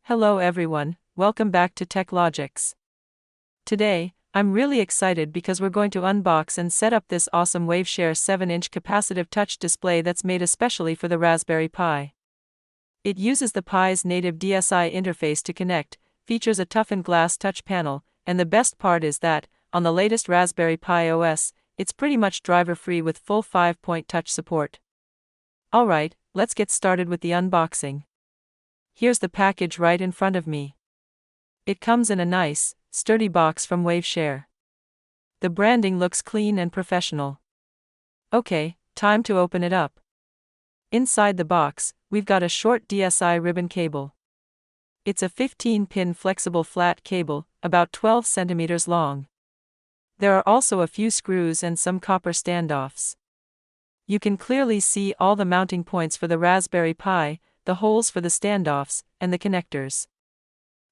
Hello everyone, welcome back to Tech Logics. Today, I'm really excited because we're going to unbox and set up this awesome Waveshare 7-inch capacitive touch display that's made especially for the Raspberry Pi. It uses the Pi's native DSI interface to connect, features a toughened glass touch panel, and the best part is that, on the latest Raspberry Pi OS, it's pretty much driver-free with full 5-point touch support. Alright, let's get started with the unboxing. Here's the package right in front of me. It comes in a nice, sturdy box from Waveshare. The branding looks clean and professional. Okay, time to open it up. Inside the box, we've got a short DSI ribbon cable. It's a 15-pin flexible flat cable, about 12 centimeters long. There are also a few screws and some copper standoffs. You can clearly see all the mounting points for the Raspberry Pi, the holes for the standoffs, and the connectors.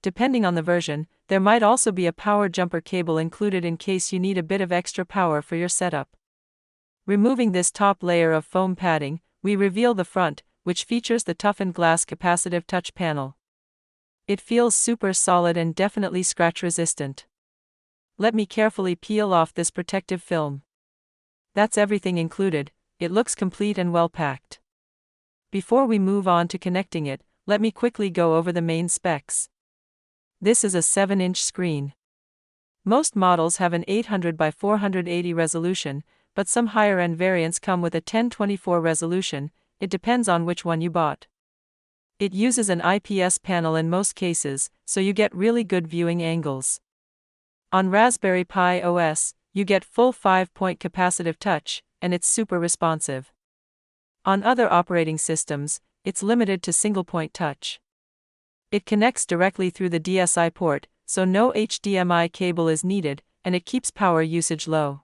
Depending on the version, there might also be a power jumper cable included in case you need a bit of extra power for your setup. Removing this top layer of foam padding, we reveal the front, which features the toughened glass capacitive touch panel. It feels super solid and definitely scratch resistant. Let me carefully peel off this protective film. That's everything included. It looks complete and well packed. Before we move on to connecting it, let me quickly go over the main specs. This is a 7-inch screen. Most models have an 800 by 480 resolution, but some higher-end variants come with a 1024 resolution. It depends on which one you bought. It uses an IPS panel in most cases, so you get really good viewing angles. On Raspberry Pi OS, you get full 5-point capacitive touch, and it's super responsive. On other operating systems, it's limited to single-point touch. It connects directly through the DSI port, so no HDMI cable is needed, and it keeps power usage low.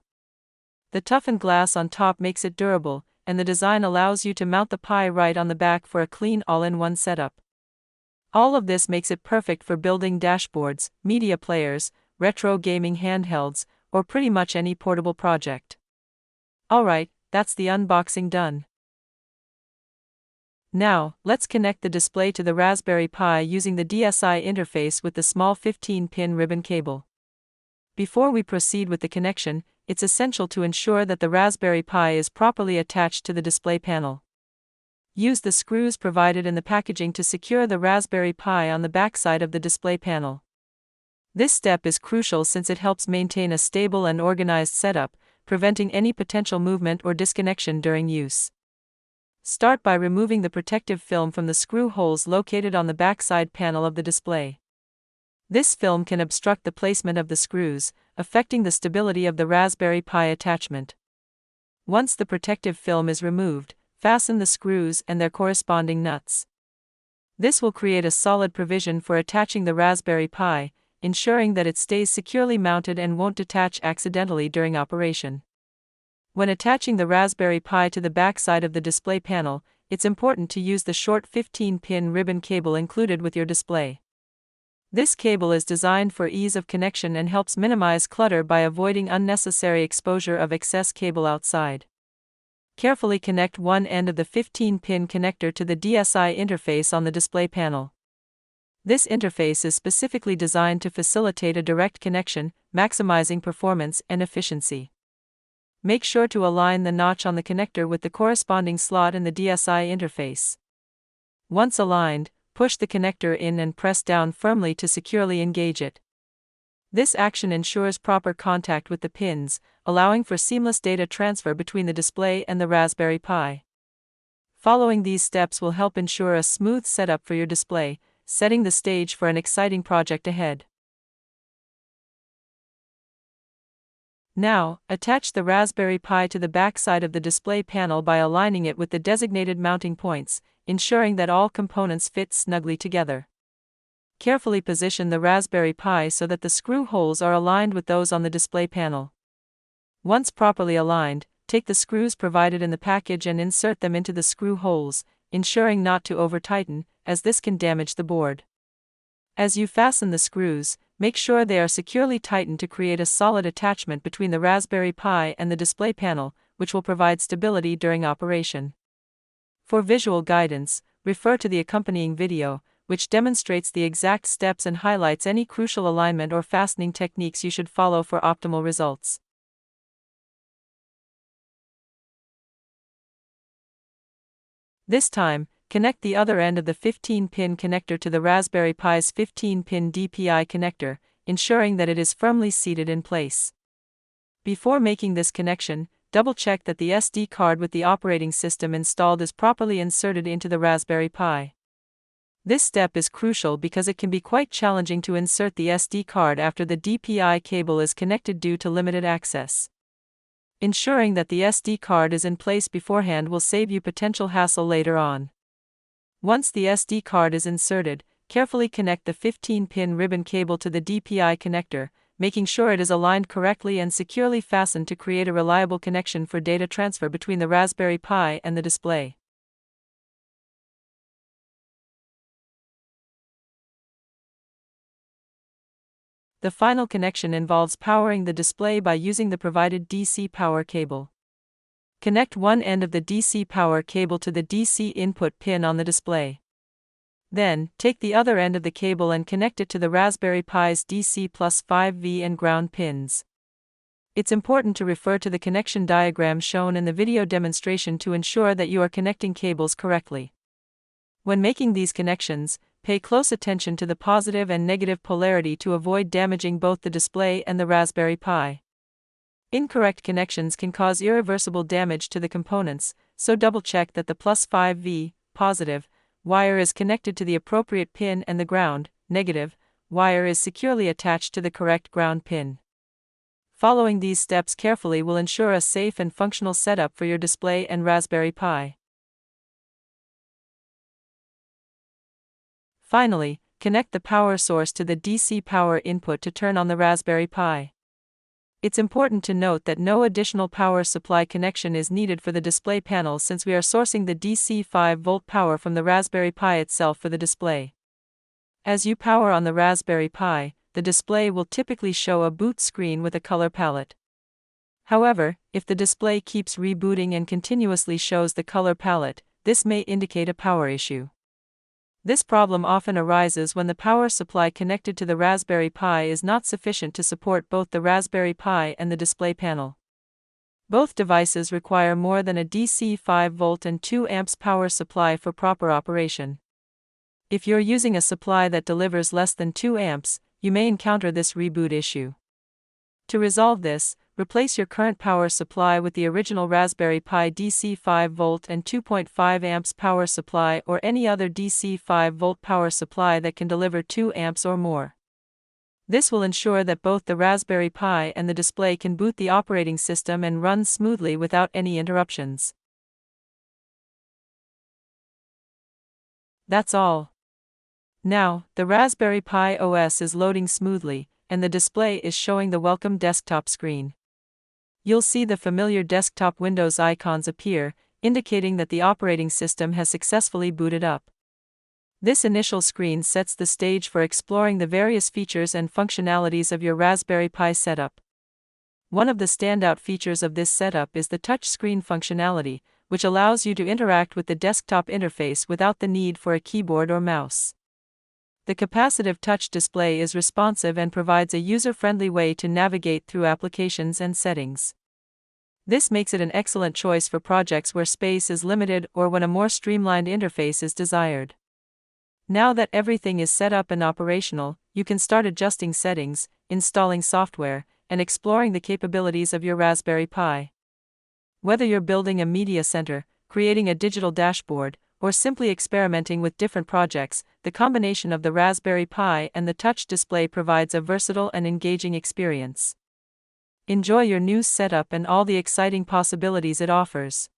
The toughened glass on top makes it durable, and the design allows you to mount the Pi right on the back for a clean all-in-one setup. All of this makes it perfect for building dashboards, media players, retro gaming handhelds, or pretty much any portable project. Alright, that's the unboxing done. Now, let's connect the display to the Raspberry Pi using the DSI interface with the small 15-pin ribbon cable. Before we proceed with the connection, it's essential to ensure that the Raspberry Pi is properly attached to the display panel. Use the screws provided in the packaging to secure the Raspberry Pi on the backside of the display panel. This step is crucial since it helps maintain a stable and organized setup, preventing any potential movement or disconnection during use. Start by removing the protective film from the screw holes located on the backside panel of the display. This film can obstruct the placement of the screws, affecting the stability of the Raspberry Pi attachment. Once the protective film is removed, fasten the screws and their corresponding nuts. This will create a solid provision for attaching the Raspberry Pi, ensuring that it stays securely mounted and won't detach accidentally during operation. When attaching the Raspberry Pi to the backside of the display panel, it's important to use the short 15-pin ribbon cable included with your display. This cable is designed for ease of connection and helps minimize clutter by avoiding unnecessary exposure of excess cable outside. Carefully connect one end of the 15-pin connector to the DSI interface on the display panel. This interface is specifically designed to facilitate a direct connection, maximizing performance and efficiency. Make sure to align the notch on the connector with the corresponding slot in the DSI interface. Once aligned, push the connector in and press down firmly to securely engage it. This action ensures proper contact with the pins, allowing for seamless data transfer between the display and the Raspberry Pi. Following these steps will help ensure a smooth setup for your display, setting the stage for an exciting project ahead. Now, attach the Raspberry Pi to the backside of the display panel by aligning it with the designated mounting points, ensuring that all components fit snugly together. Carefully position the Raspberry Pi so that the screw holes are aligned with those on the display panel. Once properly aligned, take the screws provided in the package and insert them into the screw holes, ensuring not to over-tighten, as this can damage the board. As you fasten the screws, make sure they are securely tightened to create a solid attachment between the Raspberry Pi and the display panel, which will provide stability during operation. For visual guidance, refer to the accompanying video, which demonstrates the exact steps and highlights any crucial alignment or fastening techniques you should follow for optimal results. This time, connect the other end of the 15-pin connector to the Raspberry Pi's 15-pin DPI connector, ensuring that it is firmly seated in place. Before making this connection, double-check that the SD card with the operating system installed is properly inserted into the Raspberry Pi. This step is crucial because it can be quite challenging to insert the SD card after the DPI cable is connected due to limited access. Ensuring that the SD card is in place beforehand will save you potential hassle later on. Once the SD card is inserted, carefully connect the 15-pin ribbon cable to the DPI connector, making sure it is aligned correctly and securely fastened to create a reliable connection for data transfer between the Raspberry Pi and the display. The final connection involves powering the display by using the provided DC power cable. Connect one end of the DC power cable to the DC input pin on the display. Then, take the other end of the cable and connect it to the Raspberry Pi's DC plus 5V and ground pins. It's important to refer to the connection diagram shown in the video demonstration to ensure that you are connecting cables correctly. When making these connections, pay close attention to the positive and negative polarity to avoid damaging both the display and the Raspberry Pi. Incorrect connections can cause irreversible damage to the components, so double-check that the plus 5V, positive, wire is connected to the appropriate pin and the ground, negative, wire is securely attached to the correct ground pin. Following these steps carefully will ensure a safe and functional setup for your display and Raspberry Pi. Finally, connect the power source to the DC power input to turn on the Raspberry Pi. It's important to note that no additional power supply connection is needed for the display panel since we are sourcing the DC 5-volt power from the Raspberry Pi itself for the display. As you power on the Raspberry Pi, the display will typically show a boot screen with a color palette. However, if the display keeps rebooting and continuously shows the color palette, this may indicate a power issue. This problem often arises when the power supply connected to the Raspberry Pi is not sufficient to support both the Raspberry Pi and the display panel. Both devices require more than a DC 5V and 2A power supply for proper operation. If you're using a supply that delivers less than 2A, you may encounter this reboot issue. To resolve this, replace your current power supply with the original Raspberry Pi DC 5V and 2.5A power supply or any other DC 5V power supply that can deliver 2A or more. This will ensure that both the Raspberry Pi and the display can boot the operating system and run smoothly without any interruptions. That's all. Now, the Raspberry Pi OS is loading smoothly, and the display is showing the welcome desktop screen. You'll see the familiar desktop Windows icons appear, indicating that the operating system has successfully booted up. This initial screen sets the stage for exploring the various features and functionalities of your Raspberry Pi setup. One of the standout features of this setup is the touchscreen functionality, which allows you to interact with the desktop interface without the need for a keyboard or mouse. The capacitive touch display is responsive and provides a user-friendly way to navigate through applications and settings. This makes it an excellent choice for projects where space is limited or when a more streamlined interface is desired. Now that everything is set up and operational, you can start adjusting settings, installing software, and exploring the capabilities of your Raspberry Pi. Whether you're building a media center, creating a digital dashboard, or simply experimenting with different projects, the combination of the Raspberry Pi and the touch display provides a versatile and engaging experience. Enjoy your new setup and all the exciting possibilities it offers.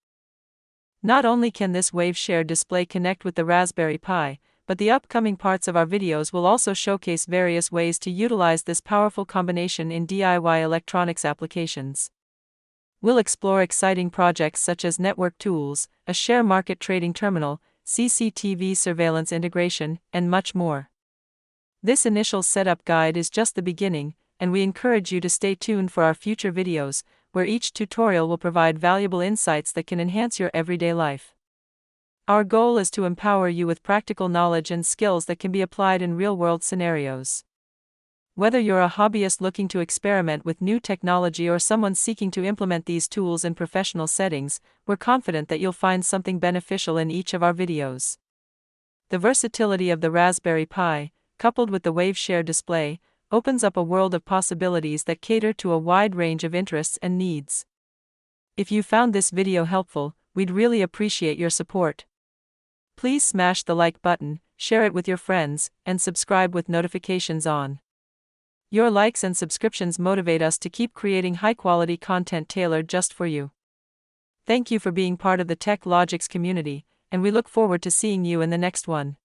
Not only can this Waveshare display connect with the Raspberry Pi, but the upcoming parts of our videos will also showcase various ways to utilize this powerful combination in DIY electronics applications. We'll explore exciting projects such as network tools, a share market trading terminal, CCTV surveillance integration, and much more. This initial setup guide is just the beginning, and we encourage you to stay tuned for our future videos, where each tutorial will provide valuable insights that can enhance your everyday life. Our goal is to empower you with practical knowledge and skills that can be applied in real-world scenarios. Whether you're a hobbyist looking to experiment with new technology or someone seeking to implement these tools in professional settings, we're confident that you'll find something beneficial in each of our videos. The versatility of the Raspberry Pi, coupled with the Waveshare display, opens up a world of possibilities that cater to a wide range of interests and needs. If you found this video helpful, we'd really appreciate your support. Please smash the like button, share it with your friends, and subscribe with notifications on. Your likes and subscriptions motivate us to keep creating high-quality content tailored just for you. Thank you for being part of the TechLogics community, and we look forward to seeing you in the next one.